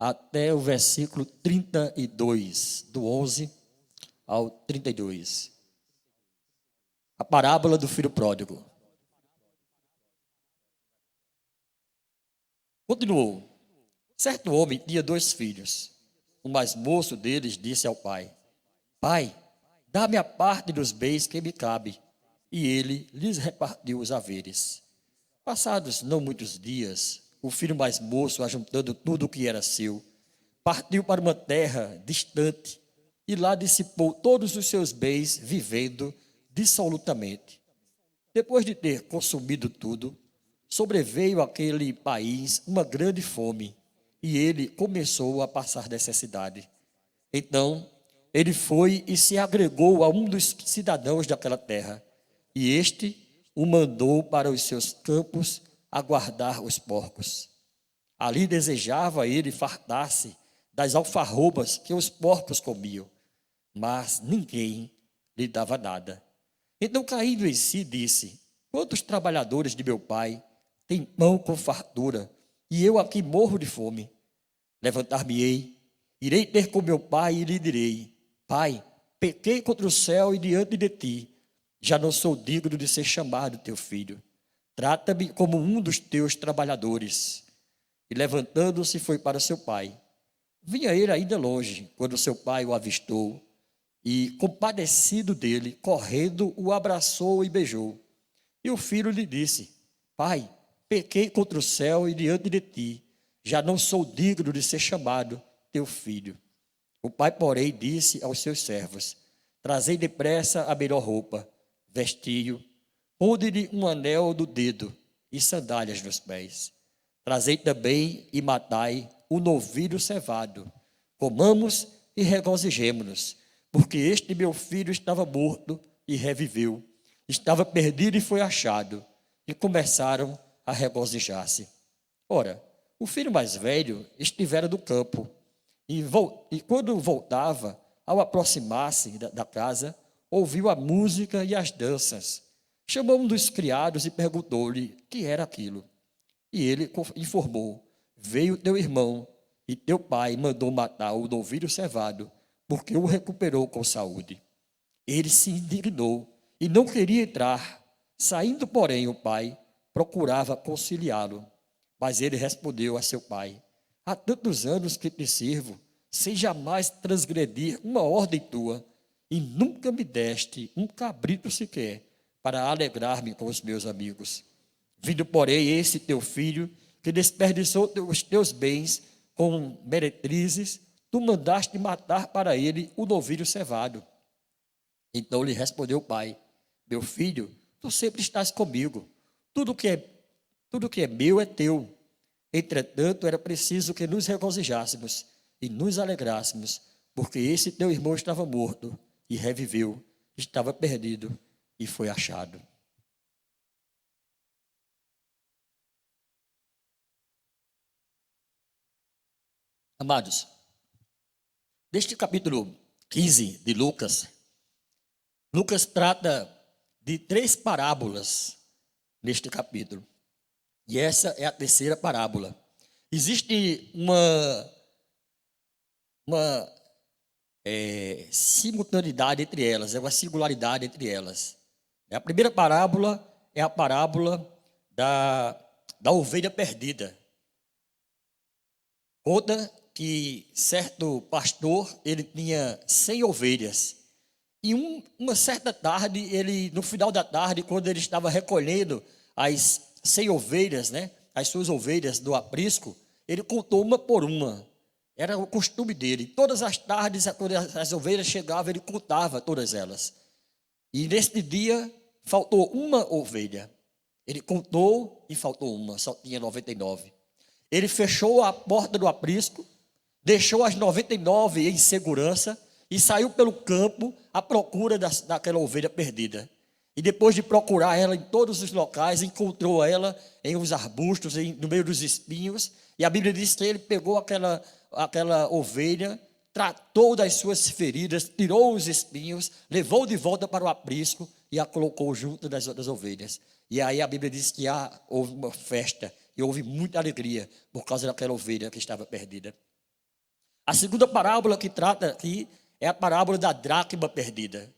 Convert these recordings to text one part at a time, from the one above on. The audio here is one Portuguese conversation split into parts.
até o versículo 32, do 11 ao 32. A parábola do filho pródigo. Continuou. Certo homem tinha 2 filhos. O mais moço deles disse ao pai: Pai, dá-me a parte dos bens que me cabe. E ele lhes repartiu os haveres. Passados não muitos dias, o filho mais moço, ajuntando tudo o que era seu, partiu para uma terra distante e lá dissipou todos os seus bens, vivendo dissolutamente. Depois de ter consumido tudo, sobreveio àquele país uma grande fome e ele começou a passar necessidade. Então, ele foi e se agregou a um dos cidadãos daquela terra, e este o mandou para os seus campos a guardar os porcos. Ali desejava ele fartar-se das alfarrobas que os porcos comiam, mas ninguém lhe dava nada. Então, caindo em si, disse: Quantos trabalhadores de meu pai têm pão com fartura, e eu aqui morro de fome? Levantar-me-ei, irei ter com meu pai e lhe direi: Pai, pequei contra o céu e diante de ti, já não sou digno de ser chamado teu filho. Trata-me como um dos teus trabalhadores. E levantando-se foi para seu pai. Vinha ele ainda longe, quando seu pai o avistou, e, compadecido dele, correndo, o abraçou e beijou. E o filho lhe disse: Pai, pequei contra o céu e diante de ti, já não sou digno de ser chamado teu filho. O pai, porém, disse aos seus servos: Trazei depressa a melhor roupa, vestiu, ponde-lhe um anel no dedo e sandálias nos pés. Trazei também e matai o novilho cevado. Comamos e regozijemo-nos, porque este meu filho estava morto e reviveu, estava perdido e foi achado. E começaram a regozijar-se. Ora, o filho mais velho estivera no campo, e quando voltava, ao aproximar-se da casa, ouviu a música e as danças. Chamou um dos criados e perguntou-lhe que era aquilo. E ele informou: Veio teu irmão, e teu pai mandou matar o novilho cevado, porque o recuperou com saúde. Ele se indignou e não queria entrar. Saindo, porém, o pai procurava conciliá-lo. Mas ele respondeu a seu pai: Há tantos anos que te sirvo, sem jamais transgredir uma ordem tua, e nunca me deste um cabrito sequer, para alegrar-me com os meus amigos. Vindo, porém, esse teu filho, que desperdiçou os teus bens com meretrizes, tu mandaste matar para ele o novilho cevado. Então lhe respondeu o pai: Meu filho, tu sempre estás comigo, tudo que é meu é teu. Entretanto, era preciso que nos regozijássemos e nos alegrássemos, porque esse teu irmão estava morto e reviveu, estava perdido e foi achado. Amados, neste capítulo 15 de Lucas, Lucas trata de 3 parábolas neste capítulo. E essa é a terceira parábola. Existe uma simultaneidade entre elas, é uma singularidade entre elas. A primeira parábola é a parábola da ovelha perdida. Conta que certo pastor, ele tinha 100 ovelhas. E uma certa tarde, no final da tarde, quando ele estava recolhendo as 100 ovelhas, né, as suas ovelhas do aprisco, ele contou uma por uma. Era o costume dele. Todas as tardes, quando as ovelhas chegavam, ele contava todas elas. E neste dia, faltou uma ovelha. Ele contou e faltou uma, só tinha 99. Ele fechou a porta do aprisco, deixou as 99 em segurança e saiu pelo campo à procura daquela ovelha perdida. E depois de procurar ela em todos os locais, encontrou ela em uns arbustos, no meio dos espinhos. E a Bíblia diz que ele pegou aquela ovelha, tratou das suas feridas, tirou os espinhos, levou de volta para o aprisco e a colocou junto das outras ovelhas. E aí a Bíblia diz que houve uma festa e houve muita alegria por causa daquela ovelha que estava perdida. A segunda parábola que trata aqui é a parábola da dracma perdida.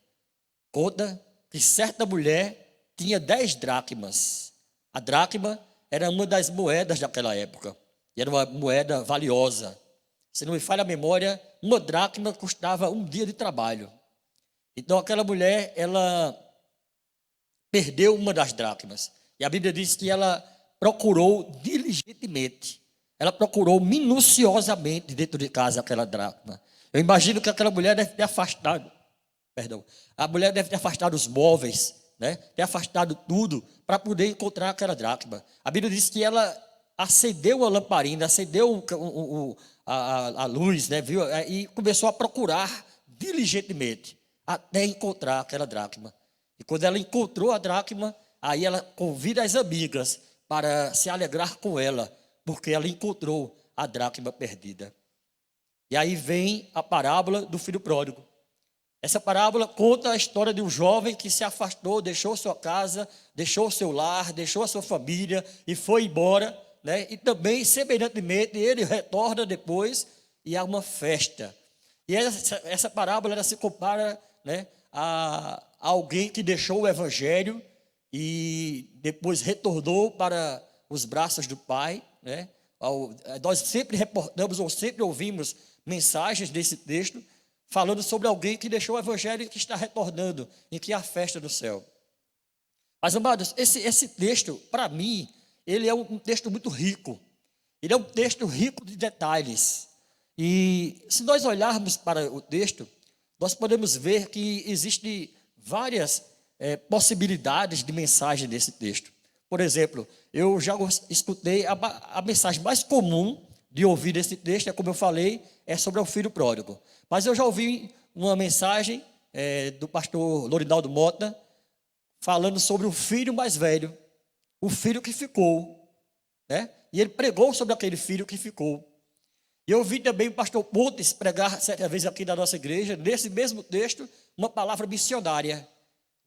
Conta que certa mulher tinha 10 dracmas. A dracma era uma das moedas daquela época. E era uma moeda valiosa. Se não me falha a memória, uma dracma custava um dia de trabalho. Então aquela mulher, ela perdeu uma das dracmas. E a Bíblia diz que ela procurou diligentemente. Ela procurou minuciosamente dentro de casa aquela dracma. Eu imagino que aquela mulher deve ter afastado, a mulher deve ter afastado os móveis, né? Ter afastado tudo para poder encontrar aquela dracma. A Bíblia diz que ela acendeu a lamparina, acendeu a luz, né? Viu? E começou a procurar diligentemente até encontrar aquela dracma. E quando ela encontrou a dracma, aí ela convida as amigas para se alegrar com ela, porque ela encontrou a dracma perdida. E aí vem a parábola do filho pródigo. Essa parábola conta a história de um jovem que se afastou, deixou sua casa, deixou seu lar, deixou a sua família e foi embora, né? E também, semelhantemente, ele retorna depois e há uma festa. E essa parábola ela se compara, né, a alguém que deixou o evangelho e depois retornou para os braços do Pai, né? Nós sempre reportamos ou sempre ouvimos mensagens desse texto falando sobre alguém que deixou o evangelho e que está retornando, em que há festa no céu. Mas, amados, esse texto, para mim, ele é um texto muito rico. Ele é um texto rico de detalhes. E se nós olharmos para o texto, nós podemos ver que existem várias possibilidades de mensagem nesse texto. Por exemplo, eu já escutei a mensagem mais comum de ouvir esse texto, como eu falei, é sobre o filho pródigo. Mas eu já ouvi uma mensagem do pastor Lorinaldo Mota, falando sobre o filho mais velho, o filho que ficou, né? E ele pregou sobre aquele filho que ficou. E eu ouvi também o pastor Pontes pregar certa vez aqui na nossa igreja, nesse mesmo texto, uma palavra missionária,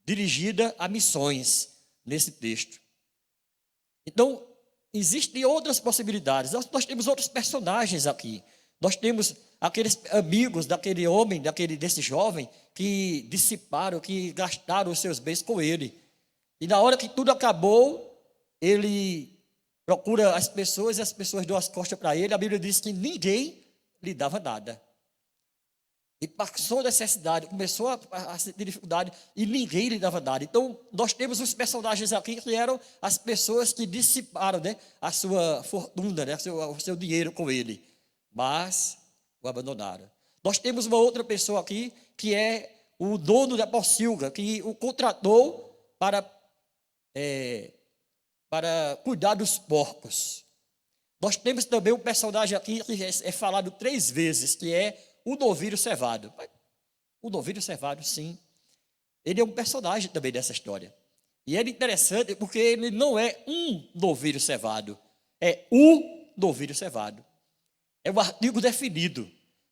dirigida a missões, nesse texto. Então, existem outras possibilidades. Nós temos outros personagens aqui. Nós temos aqueles amigos daquele homem, desse jovem, que dissiparam, que gastaram os seus bens com ele. E na hora que tudo acabou, ele procura as pessoas e as pessoas dão as costas para ele. A Bíblia diz que ninguém lhe dava nada. E passou necessidade, começou a sentir dificuldade e ninguém lhe dava nada. Então, nós temos os personagens aqui que eram as pessoas que dissiparam, né, a sua fortuna, né, o seu dinheiro com ele, mas o abandonaram. Nós temos uma outra pessoa aqui que é o dono da pocilga, que o contratou para cuidar dos porcos. Nós temos também um personagem aqui que é falado 3 vezes, que é o novilho cevado. O novilho cevado, sim. Ele é um personagem também dessa história. E é interessante porque ele não é um novilho cevado, é o novilho cevado. É um artigo definido.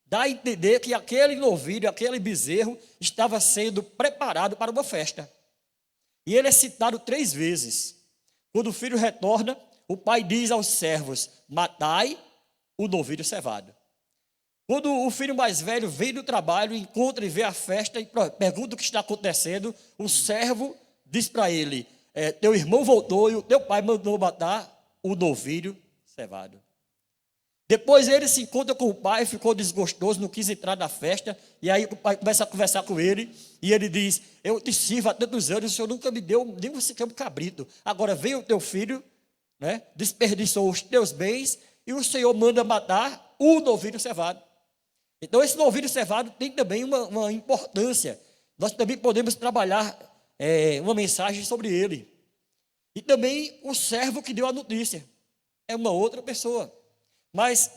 Dá a entender que aquele novilho, aquele bezerro, estava sendo preparado para uma festa. E ele é citado 3 vezes. Quando o filho retorna, o pai diz aos servos: matai o novilho cevado. Quando o filho mais velho vem do trabalho, encontra e vê a festa e pergunta o que está acontecendo, o servo diz para ele: teu irmão voltou e o teu pai mandou matar o novilho cevado. Depois ele se encontra com o pai, ficou desgostoso, não quis entrar na festa, e aí o pai começa a conversar com ele, e ele diz: eu te sirvo há tantos anos, o senhor nunca me deu nem sequer um cabrito, agora veio o teu filho, né, desperdiçou os teus bens, e o senhor manda matar o novilho cevado. Então esse novilho cevado tem também uma importância, nós também podemos trabalhar uma mensagem sobre ele. E também o servo que deu a notícia, é uma outra pessoa. Mas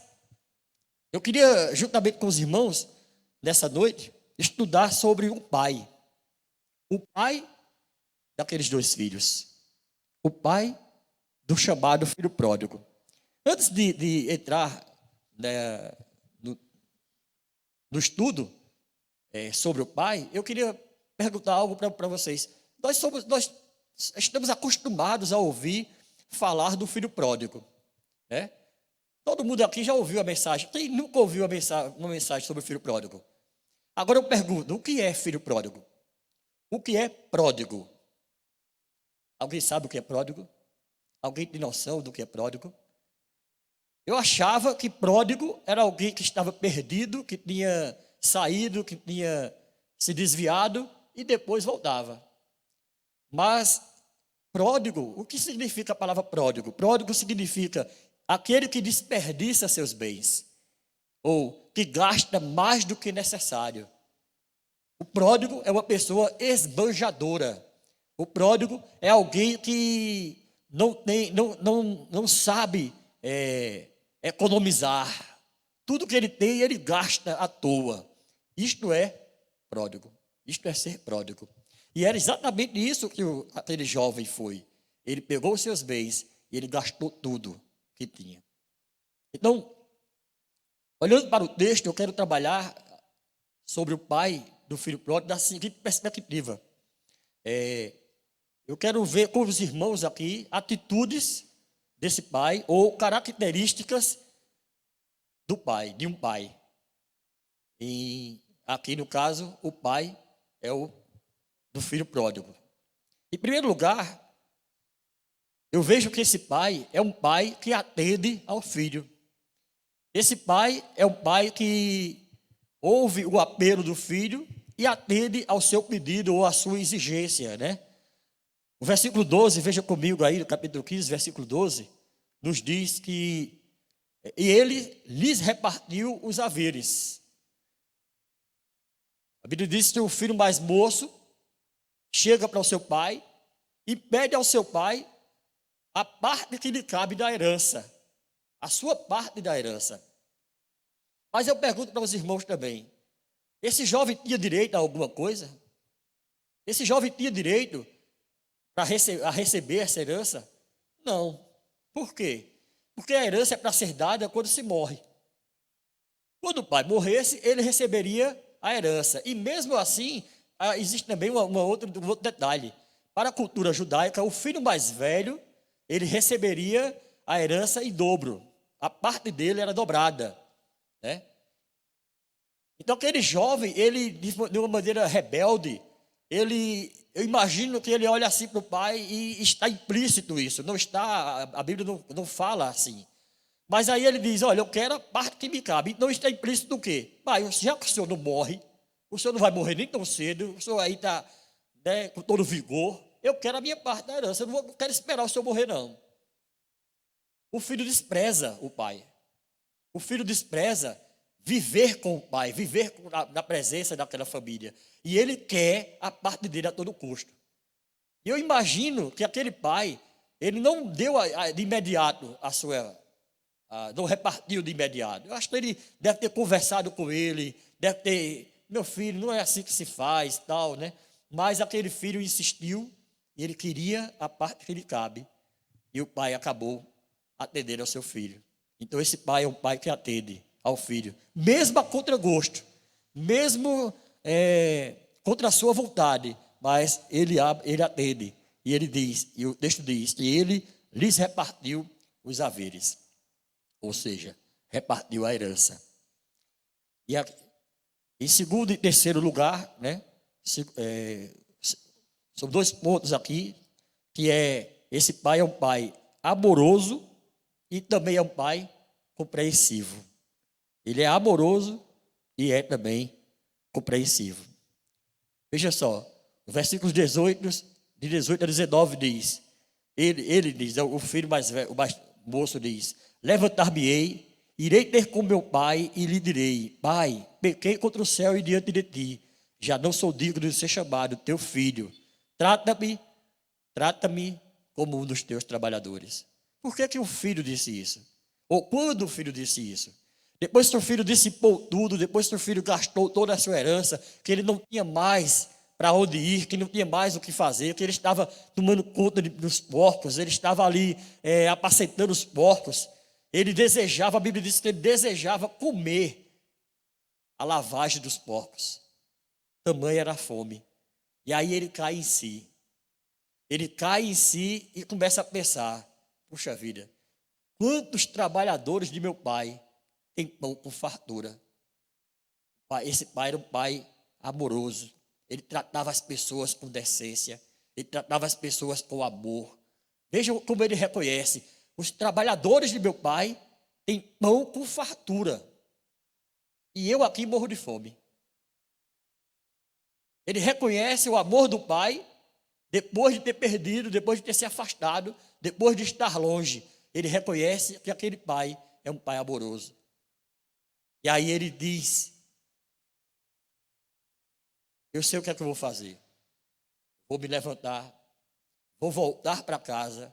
eu queria, juntamente com os irmãos, nessa noite, estudar sobre o pai daqueles 2 filhos, o pai do chamado filho pródigo. Antes de entrar, né, no estudo sobre o pai, eu queria perguntar algo para vocês. Nós estamos acostumados a ouvir falar do filho pródigo, né? Todo mundo aqui já ouviu a mensagem. Quem nunca ouviu uma mensagem sobre o filho pródigo? Agora eu pergunto, o que é filho pródigo? O que é pródigo? Alguém sabe o que é pródigo? Alguém tem noção do que é pródigo? Eu achava que pródigo era alguém que estava perdido, que tinha saído, que tinha se desviado e depois voltava. Mas pródigo, o que significa a palavra pródigo? Pródigo significa aquele que desperdiça seus bens, ou que gasta mais do que necessário. O pródigo é uma pessoa esbanjadora. O pródigo é alguém que não sabe economizar. Tudo que ele tem, ele gasta à toa. Isto é pródigo. Isto é ser pródigo. E era exatamente isso que aquele jovem foi. Ele pegou os seus bens e ele gastou tudo que tinha. Então, olhando para o texto, eu quero trabalhar sobre o pai do filho pródigo da seguinte perspectiva. Eu quero ver com os irmãos aqui atitudes desse pai ou características do pai, de um pai. E aqui no caso, o pai é o do filho pródigo. Em primeiro lugar, eu vejo que esse pai é um pai que atende ao filho. Esse pai é um pai que ouve o apelo do filho e atende ao seu pedido ou à sua exigência, né? O versículo 12, veja comigo aí, no capítulo 15, versículo 12, nos diz que e ele lhes repartiu os haveres. A Bíblia diz que o filho mais moço chega para o seu pai e pede ao seu pai a parte que lhe cabe da herança, a sua parte da herança. Mas eu pergunto para os irmãos também, esse jovem tinha direito a alguma coisa? Esse jovem tinha direito a receber essa herança? Não. Por quê? Porque a herança é para ser dada quando se morre. Quando o pai morresse, ele receberia a herança. E mesmo assim, existe também um outro detalhe. Para a cultura judaica, o filho mais velho, ele receberia a herança em dobro. A parte dele era dobrada, né? Então aquele jovem, ele de uma maneira rebelde, eu imagino que ele olha assim para o pai e está implícito isso, não está, a Bíblia não fala assim. Mas aí ele diz, olha, eu quero a parte que me cabe. Então está implícito o quê? Pai, já que o senhor não morre, o senhor não vai morrer nem tão cedo, o senhor aí está, né, com todo vigor, eu quero a minha parte da herança, eu não quero esperar o senhor morrer não. O filho despreza o pai. O filho despreza viver com o pai, viver na presença daquela família. E ele quer a parte dele a todo custo. E eu imagino que aquele pai, ele não deu de imediato a sua, não repartiu de imediato. Eu acho que ele deve ter conversado com ele, deve ter, meu filho, não é assim que se faz, tal, né? Mas aquele filho insistiu, e ele queria a parte que lhe cabe. E o pai acabou atendendo ao seu filho. Então esse pai é um pai que atende ao filho, mesmo a contragosto, mesmo contra a sua vontade, mas ele atende, e ele diz, e o texto diz, que ele lhes repartiu os haveres, ou seja, repartiu a herança. E em segundo e terceiro lugar, né, são dois pontos aqui, que esse pai é um pai amoroso e também é um pai compreensivo. Ele é amoroso e é também compreensivo. Veja só, no versículo 18, de 18 a 19 diz, ele diz, o filho mais velho, o mais moço diz, levantar-me-ei, irei ter com meu pai e lhe direi, pai, pequei contra o céu e diante de ti, já não sou digno de ser chamado teu filho, trata-me como um dos teus trabalhadores. Por que o filho disse isso? Ou quando o filho disse isso? Depois que o filho dissipou tudo, depois que o filho gastou toda a sua herança, que ele não tinha mais para onde ir, que não tinha mais o que fazer, que ele estava tomando conta dos porcos, ele estava ali apacentando os porcos, ele desejava, a Bíblia diz que ele desejava comer a lavagem dos porcos. Tamanha era a fome. E aí ele cai em si. Ele cai em si e começa a pensar, puxa vida, quantos trabalhadores de meu pai têm pão com fartura. Esse pai era um pai amoroso. Ele tratava as pessoas com decência. Ele tratava as pessoas com amor. Vejam como ele reconhece. Os trabalhadores de meu pai têm pão com fartura. E eu aqui morro de fome. Ele reconhece o amor do pai, depois de ter perdido, depois de ter se afastado, depois de estar longe. Ele reconhece que aquele pai é um pai amoroso. E aí ele diz: eu sei o que é que eu vou fazer. Vou me levantar, vou voltar para casa,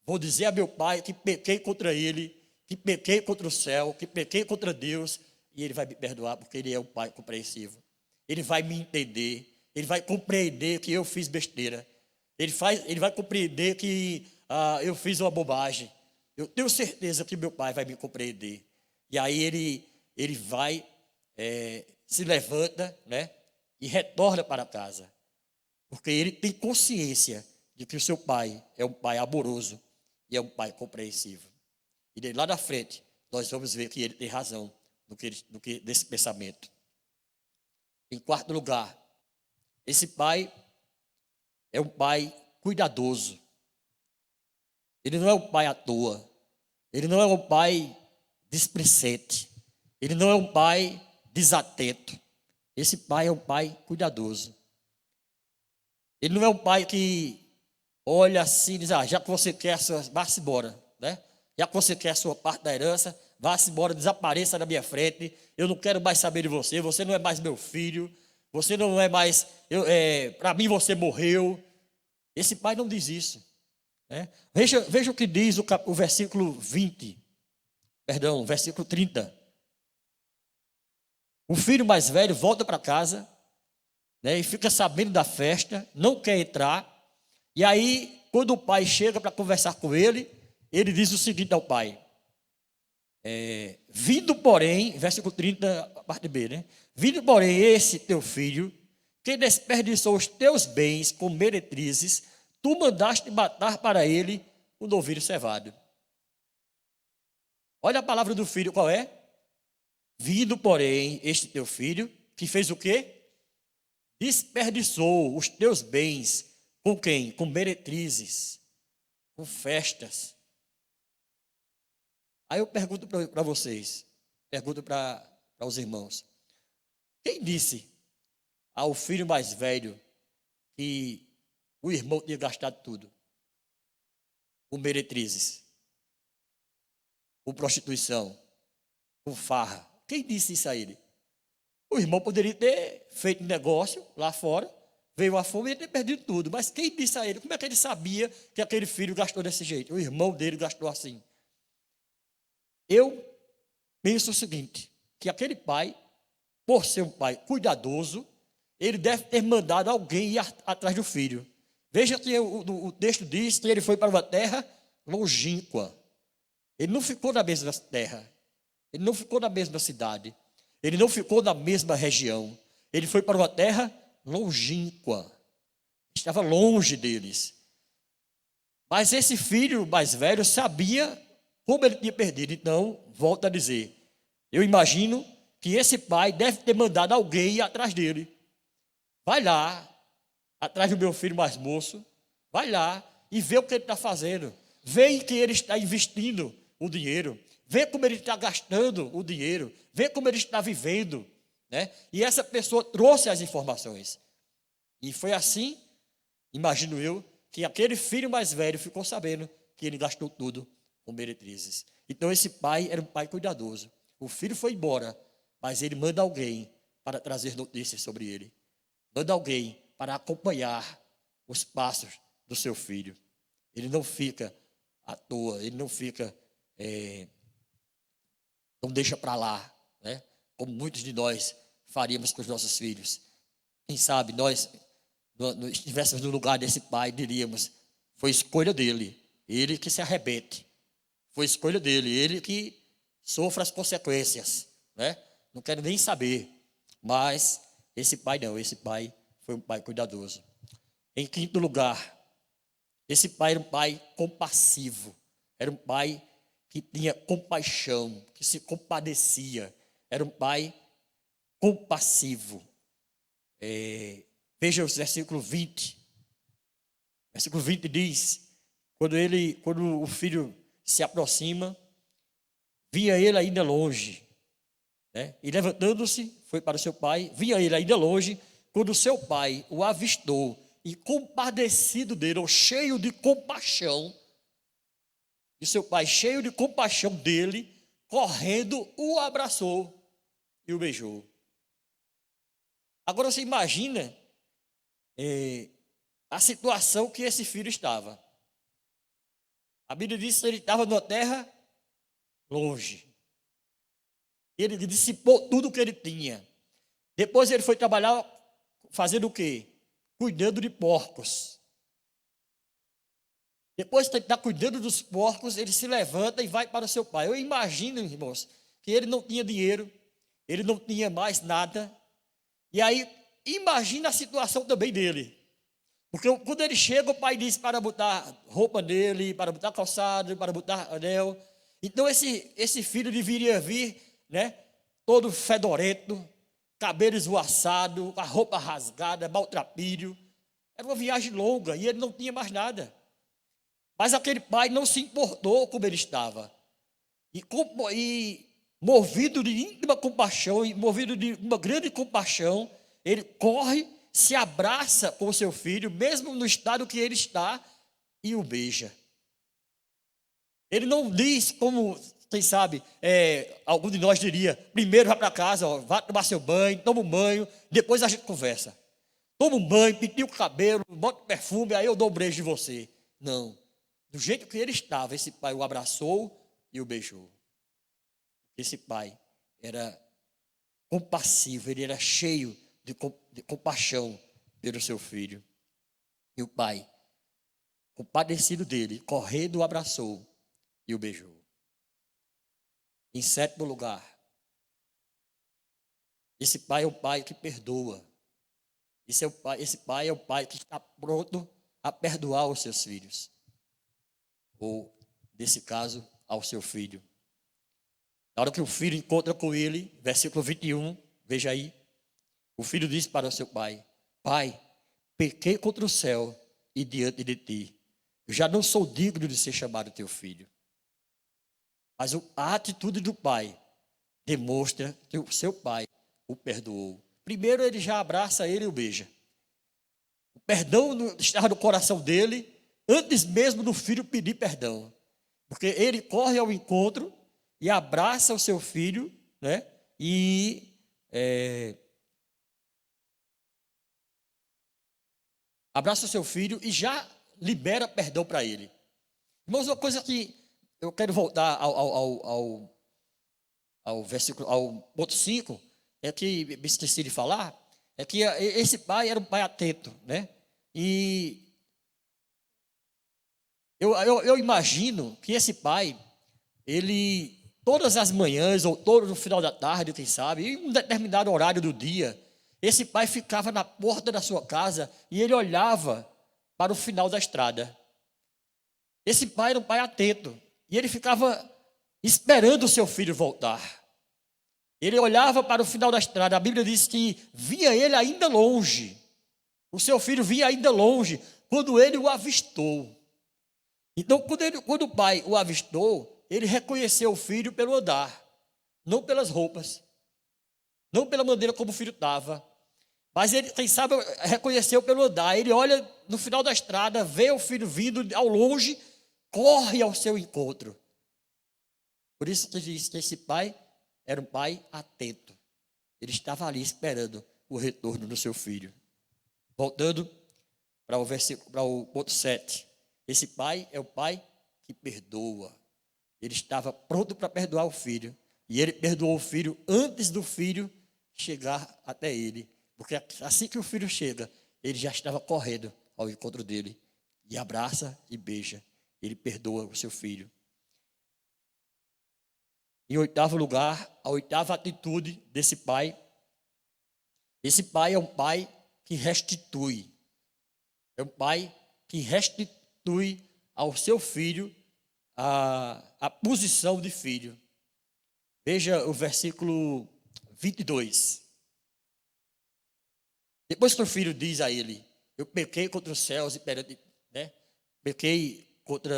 vou dizer a meu pai que pequei contra ele, que pequei contra o céu, que pequei contra Deus, e ele vai me perdoar, porque ele é um pai compreensivo. Ele vai me entender, ele vai compreender que eu fiz besteira. Ele vai compreender que eu fiz uma bobagem. Eu tenho certeza que meu pai vai me compreender. E aí ele vai, se levanta, né, e retorna para casa. Porque ele tem consciência de que o seu pai é um pai amoroso e é um pai compreensivo. E daí lá na frente, nós vamos ver que ele tem razão desse pensamento. Em quarto lugar, esse pai é um pai cuidadoso. Ele não é um pai à toa. Ele não é um pai displicente. Ele não é um pai desatento. Esse pai é um pai cuidadoso. Ele não é um pai que olha assim e diz: já que você quer a sua, vá-se embora, né? Já que você quer a sua parte da herança, vá-se embora, desapareça da minha frente. Eu não quero mais saber de você. Você não é mais meu filho. Você não é mais, para mim você morreu. Esse pai não diz isso, né? Veja o que diz o versículo 20. Perdão, versículo 30. O filho mais velho volta para casa, né, e fica sabendo da festa, não quer entrar. E aí, quando o pai chega para conversar com ele, ele diz o seguinte ao pai: vindo porém, versículo 30, parte B, né? Vindo porém esse teu filho, que desperdiçou os teus bens com meretrizes, tu mandaste matar para ele um novilho cevado. Olha a palavra do filho, qual é? Vindo porém este teu filho, que fez o quê? Desperdiçou os teus bens com quem? Com meretrizes, com festas. Aí eu pergunto para vocês, pergunto para os irmãos: quem disse ao filho mais velho que o irmão tinha gastado tudo? Com meretrizes, com prostituição, com farra. Quem disse isso a ele? O irmão poderia ter feito negócio lá fora, veio a fome e ter perdido tudo. Mas quem disse a ele? Como é que ele sabia que aquele filho gastou desse jeito? O irmão dele gastou assim. Eu penso o seguinte, que aquele pai, por ser um pai cuidadoso, ele deve ter mandado alguém ir atrás do filho. Veja que o texto diz que ele foi para uma terra longínqua. Ele não ficou na mesma terra. Ele não ficou na mesma cidade. Ele não ficou na mesma região. Ele foi para uma terra longínqua. Estava longe deles. Mas esse filho mais velho sabia como ele tinha perdido. Então, volto a dizer, eu imagino que esse pai deve ter mandado alguém ir atrás dele. Vai lá, atrás do meu filho mais moço. Vai lá e vê o que ele está fazendo. Vê em que ele está investindo o dinheiro. Vê como ele está gastando o dinheiro. Vê como ele está vivendo, né? E essa pessoa trouxe as informações. E foi assim, imagino eu, que aquele filho mais velho ficou sabendo que ele gastou tudo com meretrizes. Então esse pai era um pai cuidadoso. O filho foi embora, mas ele manda alguém para trazer notícias sobre ele. Manda alguém para acompanhar os passos do seu filho. Ele não fica à toa, ele não fica, não deixa para lá, né? Como muitos de nós faríamos com os nossos filhos. Quem sabe nós estivéssemos no lugar desse pai, diríamos: foi escolha dele, ele que se arrebente. Foi escolha dele, ele que sofra as consequências, né? Não quero nem saber. Mas esse pai não, esse pai foi um pai cuidadoso. Em quinto lugar, esse pai era um pai compassivo. Era um pai que tinha compaixão, que se compadecia. Era um pai compassivo. Veja o versículo 20. Versículo 20 diz: quando o filho se aproxima, via ele ainda longe, né? E levantando-se, foi para o seu pai, via ele ainda longe, quando o seu pai o avistou, e compadecido dele, ou cheio de compaixão, e seu pai, cheio de compaixão dele, correndo, o abraçou e o beijou. Agora você imagina a situação que esse filho estava. A Bíblia diz que ele estava numa terra longe. Ele dissipou tudo que ele tinha. Depois ele foi trabalhar fazendo o quê? Cuidando de porcos. Depois de estar cuidando dos porcos, ele se levanta e vai para o seu pai. Eu imagino, irmãos, que ele não tinha dinheiro, ele não tinha mais nada. E aí, imagina a situação também dele. Porque quando ele chega, o pai diz para botar roupa nele, para botar calçado, para botar anel. Então esse filho deveria vir, né, todo fedorento, cabelo esvoaçado, a roupa rasgada, maltrapilho. Era uma viagem longa e ele não tinha mais nada. Mas aquele pai não se importou como ele estava. E movido de íntima compaixão, e movido de uma grande compaixão, ele corre, se abraça com o seu filho, mesmo no estado que ele está, e o beija. Ele não diz como, quem sabe, algum de nós diria: primeiro vá para casa, ó, vá tomar seu banho, toma um banho, depois a gente conversa. Toma um banho, pinta o cabelo, bota perfume, aí eu dou um beijo de você. Não. Do jeito que ele estava, esse pai o abraçou e o beijou. Esse pai era compassivo, ele era cheio de compaixão pelo seu filho. E o pai, compadecido dele, correndo, o abraçou e o beijou. Em sétimo lugar, esse pai é o pai que perdoa. Esse pai é o pai que está pronto a perdoar os seus filhos. Ou, nesse caso, ao seu filho. Na hora que o filho encontra com ele, versículo 21, veja aí. O filho disse para o seu pai: Pai, pequei contra o céu e diante de ti. Eu já não sou digno de ser chamado teu filho. Mas a atitude do pai demonstra que o seu pai o perdoou. Primeiro ele já abraça ele e o beija. O perdão estava no coração dele, antes mesmo do filho pedir perdão. Porque ele corre ao encontro e abraça o seu filho, né? E abraça o seu filho e já libera perdão para ele. Irmãos, uma coisa que eu quero voltar ao versículo, ao ponto 5, é que me esqueci de falar, é que esse pai era um pai atento, né? E eu imagino que esse pai, ele, todas as manhãs, ou todo no final da tarde, quem sabe, em um determinado horário do dia, esse pai ficava na porta da sua casa e ele olhava para o final da estrada. Esse pai era um pai atento e ele ficava esperando o seu filho voltar. Ele olhava para o final da estrada. A Bíblia diz que via ele ainda longe. O seu filho via ainda longe quando ele o avistou. Então, quando o pai o avistou, ele reconheceu o filho pelo andar, não pelas roupas, não pela maneira como o filho estava. Mas ele, quem sabe, reconheceu pelo andar. Ele olha no final da estrada, vê o filho vindo ao longe, corre ao seu encontro. Por isso que diz que esse pai era um pai atento. Ele estava ali esperando o retorno do seu filho. Voltando para o ponto 7. Esse pai é o pai que perdoa. Ele estava pronto para perdoar o filho. E ele perdoou o filho antes do filho chegar até ele. Porque assim que o filho chega, ele já estava correndo ao encontro dele. E abraça e beija. Ele perdoa o seu filho. Em oitavo lugar, a oitava atitude desse pai. Esse pai é um pai que restitui. É um pai que restitui ao seu filho a posição de filho. Veja o versículo 22. Depois que o filho diz a ele: eu pequei contra os céus e perante, né? Pequei contra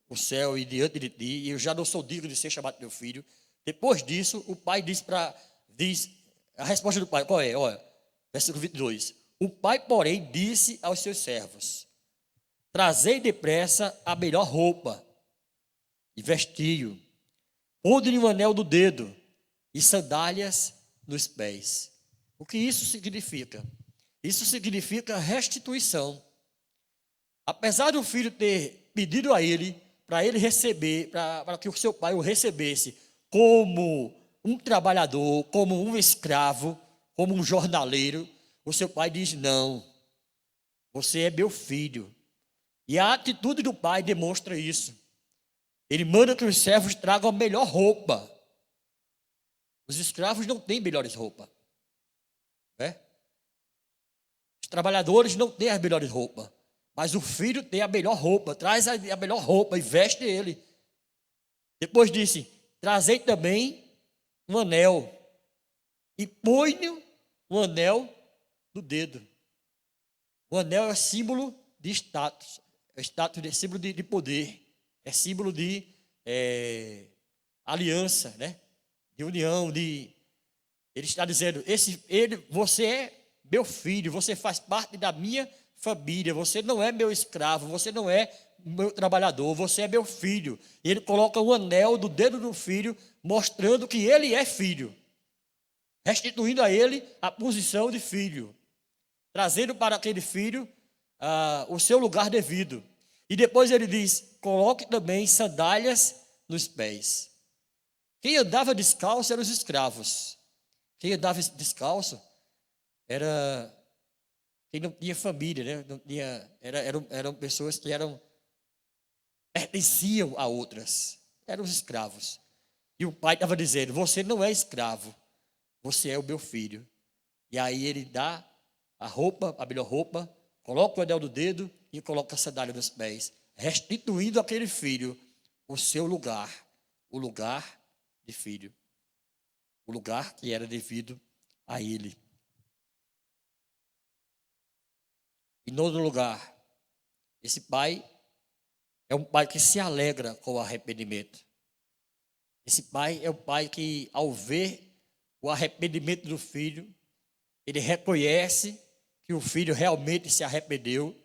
o céu e diante de ti, e eu já não sou digno de ser chamado teu filho. Depois disso, o pai diz a resposta do pai, qual é? Olha, versículo 22. O pai, porém, disse aos seus servos: trazei depressa a melhor roupa e vestiu, ponde-lhe um anel no dedo e sandálias nos pés. O que isso significa? Isso significa restituição. Apesar do filho ter pedido a ele, para ele receber, para que o seu pai o recebesse como um trabalhador, como um escravo, como um jornaleiro, o seu pai diz: não, você é meu filho. E a atitude do pai demonstra isso. Ele manda que os servos tragam a melhor roupa. Os escravos não têm melhores roupas, né? Os trabalhadores não têm as melhores roupas, mas o filho tem a melhor roupa. Traz a melhor roupa e veste ele. Depois disse: trazei também um anel e põe-lhe um anel no dedo. O anel é símbolo de status, é símbolo de poder, é símbolo de aliança, né? De união, ele está dizendo: você é meu filho, você faz parte da minha família, você não é meu escravo, você não é meu trabalhador, você é meu filho. E ele coloca um anel do dedo do filho, mostrando que ele é filho, restituindo a ele a posição de filho, trazendo para aquele filho o seu lugar devido. E depois ele diz: coloque também sandálias nos pés. Quem andava descalço eram os escravos. Quem andava descalço era quem não tinha família, né? Não tinha, eram pessoas que pertenciam a outras. Eram os escravos. E o pai estava dizendo: você não é escravo, você é o meu filho. E aí ele dá a roupa, a melhor roupa, coloca o anel no dedo e coloca a sandália nos pés, restituindo àquele filho o seu lugar, o lugar de filho, o lugar que era devido a ele. Em nono lugar, esse pai é um pai que se alegra com o arrependimento. Esse pai é o pai que, ao ver o arrependimento do filho, ele reconhece que o filho realmente se arrependeu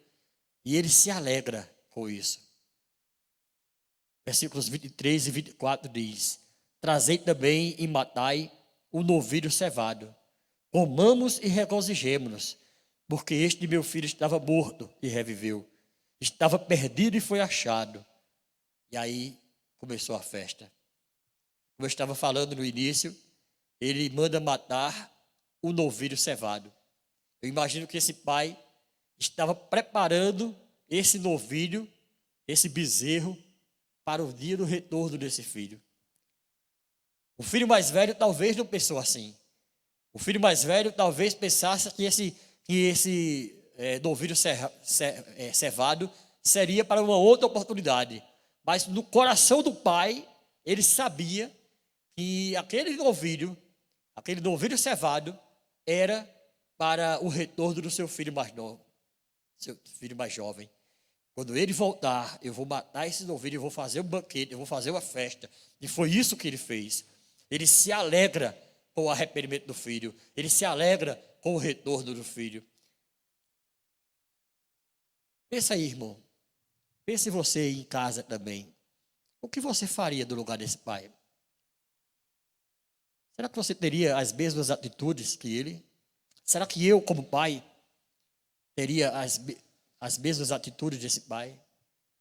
e ele se alegra com isso. Versículos 23 e 24 diz: trazei também e matai o novilho cevado, comamos e regozijemo-nos, porque este meu filho estava morto e reviveu, estava perdido e foi achado. E aí começou a festa. Como eu estava falando no início, ele manda matar o novilho cevado. Eu imagino que esse pai estava preparando esse novilho, esse bezerro, para o dia do retorno desse filho. O filho mais velho talvez não pensou assim. O filho mais velho talvez pensasse que esse novilho cevado seria para uma outra oportunidade. Mas no coração do pai, ele sabia que aquele novilho cevado, era para o retorno do seu filho mais novo, seu filho mais jovem. Quando ele voltar, eu vou matar esse novilho, eu vou fazer um banquete, eu vou fazer uma festa. E foi isso que ele fez. Ele se alegra com o arrependimento do filho. Ele se alegra com o retorno do filho. Pensa aí, irmão. Pense você em casa também. O que você faria no lugar desse pai? Será que você teria as mesmas atitudes que ele? Será que eu, como pai, teria as mesmas atitudes desse pai?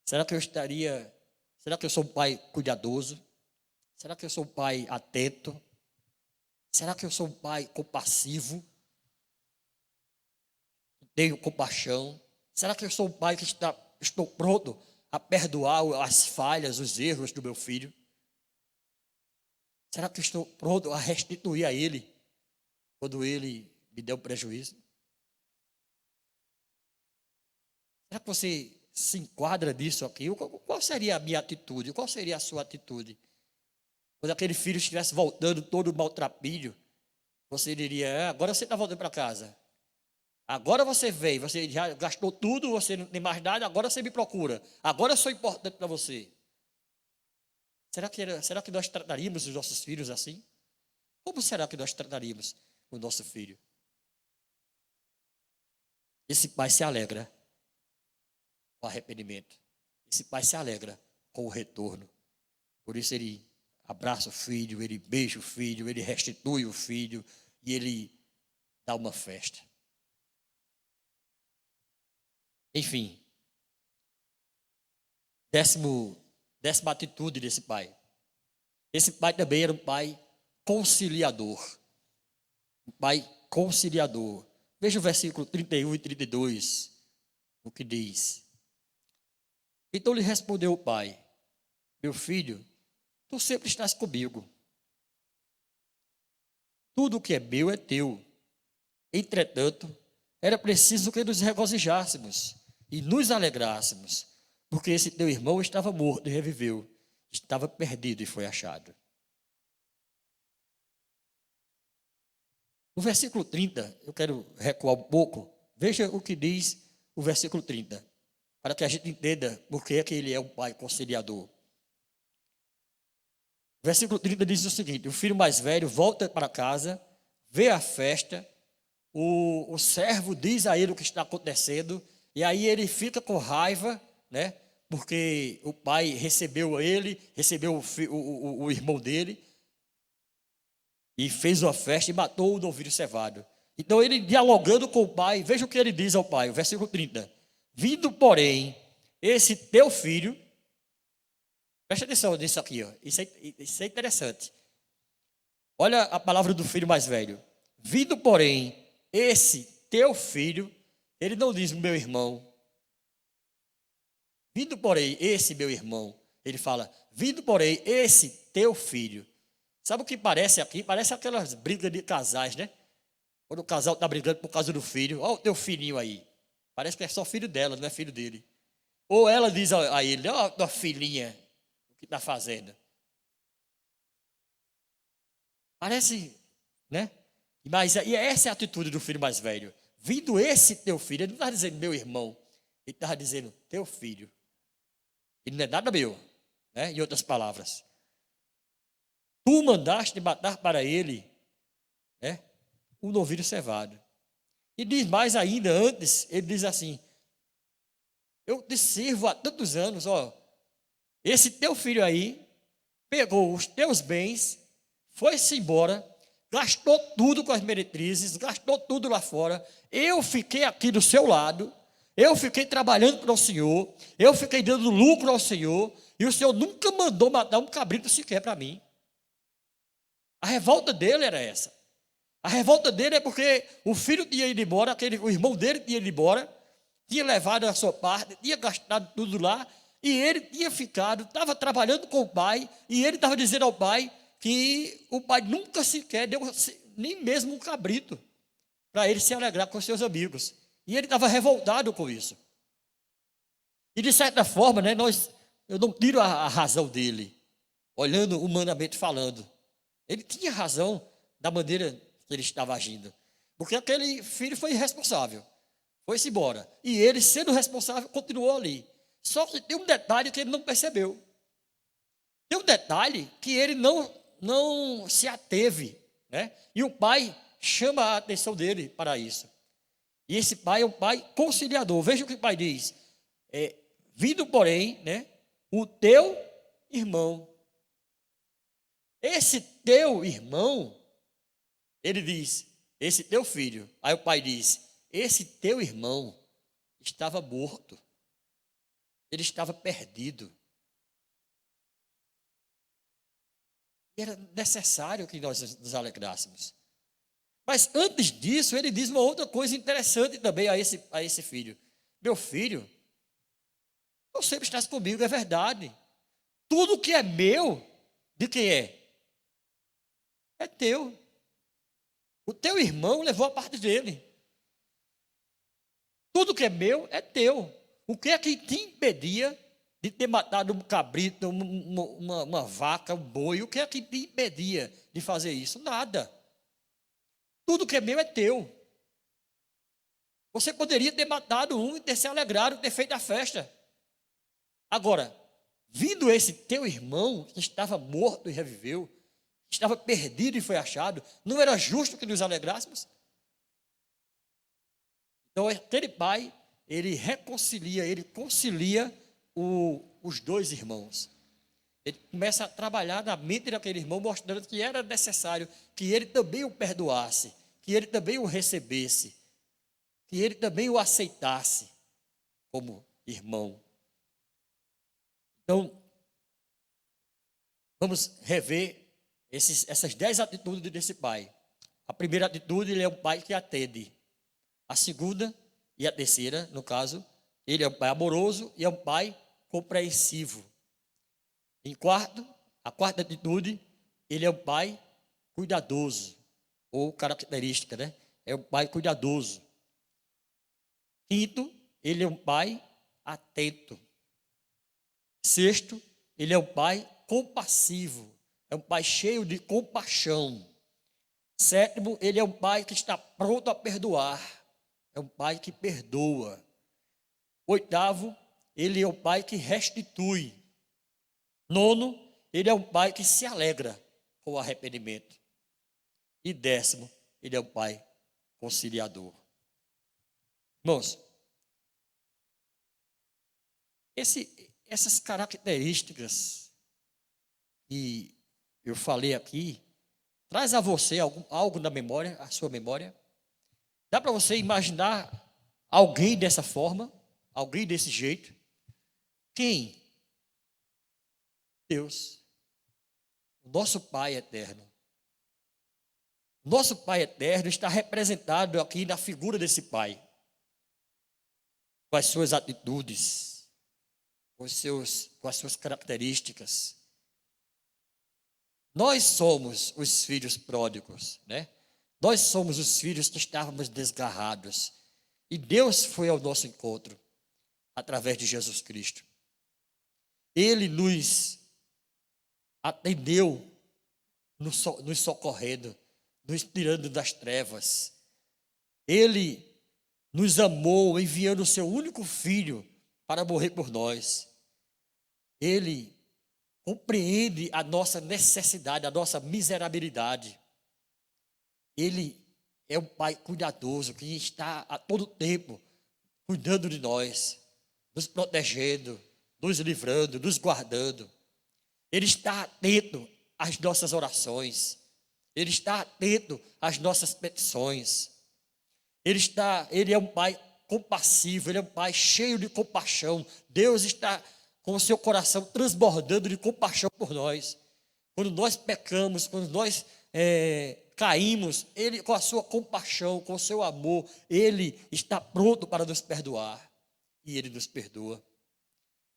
Será que eu sou um pai cuidadoso? Será que eu sou um pai atento? Será que eu sou um pai compassivo? Tenho compaixão? Será que eu sou um pai que estou pronto a perdoar as falhas, os erros do meu filho? Será que eu estou pronto a restituir a ele quando ele me deu prejuízo? Será que você se enquadra nisso aqui? Qual seria a minha atitude? Qual seria a sua atitude? Quando aquele filho estivesse voltando todo maltrapilho, você diria: agora você está voltando para casa. Agora você veio, você já gastou tudo, você não tem mais nada, agora você me procura. Agora eu sou importante para você. Será que nós trataríamos os nossos filhos assim? Como será que nós trataríamos o nosso filho? Esse pai se alegra com o arrependimento. Esse pai se alegra com o retorno. Por isso ele abraça o filho, ele beija o filho, ele restitui o filho e ele dá uma festa. Enfim, décima atitude desse pai. Esse pai também era um pai conciliador. Um pai conciliador. Veja o versículo 31 e 32, o que diz. Então lhe respondeu o pai: meu filho, tu sempre estás comigo. Tudo o que é meu é teu. Entretanto, era preciso que nos regozijássemos e nos alegrássemos, porque esse teu irmão estava morto e reviveu, estava perdido e foi achado. No versículo 30, eu quero recuar um pouco. Veja o que diz o versículo 30, para que a gente entenda por que é que ele é um pai conciliador. O versículo 30 diz o seguinte: o filho mais velho volta para casa, vê a festa, o servo diz a ele o que está acontecendo, e aí ele fica com raiva, né? Porque o pai recebeu ele, recebeu o irmão dele, e fez uma festa e matou o novilho cevado. Então ele, dialogando com o pai, veja o que ele diz ao pai, o versículo 30. Vindo, porém, esse teu filho, presta atenção nisso aqui, ó. Isso é interessante. Olha a palavra do filho mais velho. Vindo, porém, esse teu filho, ele não diz meu irmão. Vindo, porém, esse meu irmão, ele fala, vindo, porém, esse teu filho. Sabe o que parece aqui? Parece aquelas brigas de casais, né? Quando o casal está brigando por causa do filho. Olha o teu filhinho aí. Parece que é só filho dela, não é filho dele. Ou ela diz a ele: ó, tua filhinha, o que está fazendo? Parece, né? Mas e essa é a atitude do filho mais velho. Vindo esse teu filho, ele não está dizendo meu irmão, ele está dizendo teu filho. Ele não é nada meu, né? Em outras palavras. Tu mandaste matar para ele, né, um novilho cevado. E diz mais ainda, antes, ele diz assim: eu te sirvo há tantos anos, ó. Esse teu filho aí pegou os teus bens, foi-se embora, gastou tudo com as meretrizes, gastou tudo lá fora. Eu fiquei aqui do seu lado, eu fiquei trabalhando para o Senhor, eu fiquei dando lucro ao Senhor, e o Senhor nunca mandou matar um cabrito sequer para mim. A revolta dele era essa. A revolta dele é porque o filho tinha ido embora, o irmão dele tinha ido embora, tinha levado a sua parte, tinha gastado tudo lá, e ele tinha ficado, estava trabalhando com o pai, e ele estava dizendo ao pai que o pai nunca sequer deu nem mesmo um cabrito para ele se alegrar com seus amigos. E ele estava revoltado com isso. E de certa forma, né, eu não tiro a razão dele, olhando humanamente falando. Ele tinha razão da maneira que ele estava agindo. Porque aquele filho foi irresponsável. Foi-se embora. E ele, sendo responsável, continuou ali. Só que tem um detalhe que ele não percebeu. Tem um detalhe que ele não se ateve, né? E o pai chama a atenção dele para isso. E esse pai é um pai conciliador. Veja o que o pai diz. Vindo, porém, né, o teu irmão. Esse teu irmão, ele diz, esse teu filho. Aí o pai diz, esse teu irmão estava morto. Ele estava perdido. E era necessário que nós nos alegrássemos. Mas antes disso, ele diz uma outra coisa interessante também a esse filho. Meu filho, tu sempre estás comigo, é verdade. Tudo que é meu, de quem é? É teu. O teu irmão levou a parte dele. Tudo que é meu é teu. O que é que te impedia de ter matado um cabrito, uma vaca, um boi? O que é que te impedia de fazer isso? Nada. Tudo que é meu é teu. Você poderia ter matado um e ter se alegrado, ter feito a festa. Agora, vindo esse teu irmão, que estava morto e reviveu, que estava perdido e foi achado, não era justo que nos alegrássemos? Então, aquele pai, ele concilia os dois irmãos. Ele começa a trabalhar na mente daquele irmão, mostrando que era necessário que ele também o perdoasse, que ele também o recebesse, que ele também o aceitasse como irmão. Então, vamos rever essas 10 atitudes desse pai. A primeira atitude, ele é um pai que atende. A segunda e a terceira, no caso, ele é um pai amoroso e é um pai compreensivo. A quarta atitude, ele é um pai cuidadoso, ou característica, né? É um pai cuidadoso. Quinto, ele é um pai atento. Sexto, ele é um pai compassivo, é um pai cheio de compaixão. Sétimo, ele é um pai que está pronto a perdoar, é um pai que perdoa. Oitavo, ele é um pai que restitui. Nono, ele é um pai que se alegra com o arrependimento. E décimo, ele é um pai conciliador. Irmãos, essas características que eu falei aqui, traz a você algo na memória, a sua memória. Dá para você imaginar alguém dessa forma, alguém desse jeito? Quem? Deus, o nosso Pai eterno. Nosso Pai eterno está representado aqui na figura desse Pai, com as suas atitudes, com as suas características. Nós somos os filhos pródigos, né? Nós somos os filhos que estávamos desgarrados. E Deus foi ao nosso encontro, através de Jesus Cristo. Ele nos atendeu, nos socorrendo, nos tirando das trevas. Ele nos amou, enviando o seu único filho para morrer por nós. Ele compreende a nossa necessidade, a nossa miserabilidade. Ele é um pai cuidadoso, que está a todo tempo cuidando de nós, nos protegendo, nos livrando, nos guardando. Ele está atento às nossas orações. Ele está atento às nossas petições. Ele é um pai compassivo, ele é um pai cheio de compaixão. Deus está com o seu coração transbordando de compaixão por nós. Quando nós pecamos, quando nós caímos, ele, com a sua compaixão, com o seu amor, ele está pronto para nos perdoar. E ele nos perdoa.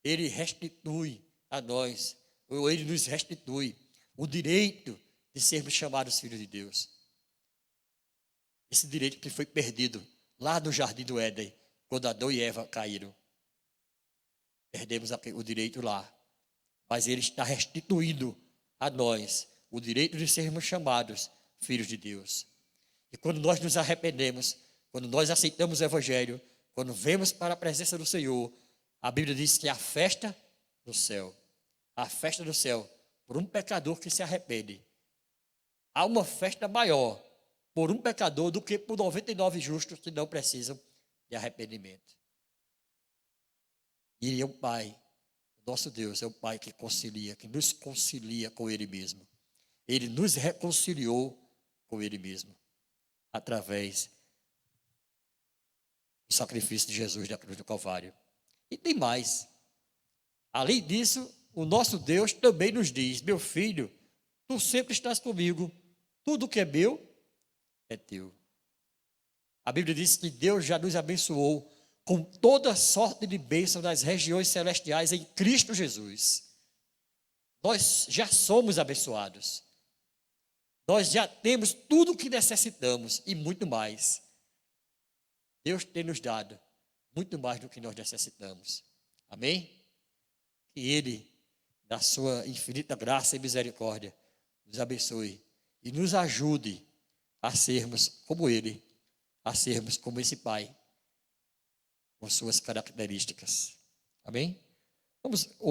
Ele restitui a nós, ou ele nos restitui o direito de sermos chamados filhos de Deus. Esse direito que foi perdido lá no jardim do Éden, quando Adão e Eva caíram. Perdemos o direito lá, mas ele está restituindo a nós o direito de sermos chamados filhos de Deus. E quando nós nos arrependemos, quando nós aceitamos o Evangelho, quando vemos para a presença do Senhor, a Bíblia diz que há festa no céu. A festa do céu por um pecador que se arrepende. Há uma festa maior por um pecador do que por 99 justos que não precisam de arrependimento. E Ele é um Pai, nosso Deus é um Pai que concilia, que nos concilia com Ele mesmo. Ele nos reconciliou com Ele mesmo, através do sacrifício de Jesus da cruz do Calvário. E tem mais. Além disso, o nosso Deus também nos diz: meu filho, tu sempre estás comigo, tudo que é meu é teu. A Bíblia diz que Deus já nos abençoou com toda sorte de bênção nas regiões celestiais em Cristo Jesus. Nós já somos abençoados. Nós já temos tudo o que necessitamos e muito mais. Deus tem nos dado muito mais do que nós necessitamos. Amém? Que Ele, da sua infinita graça e misericórdia, nos abençoe e nos ajude a sermos como Ele, a sermos como esse Pai, com suas características. Amém? Vamos ouvir.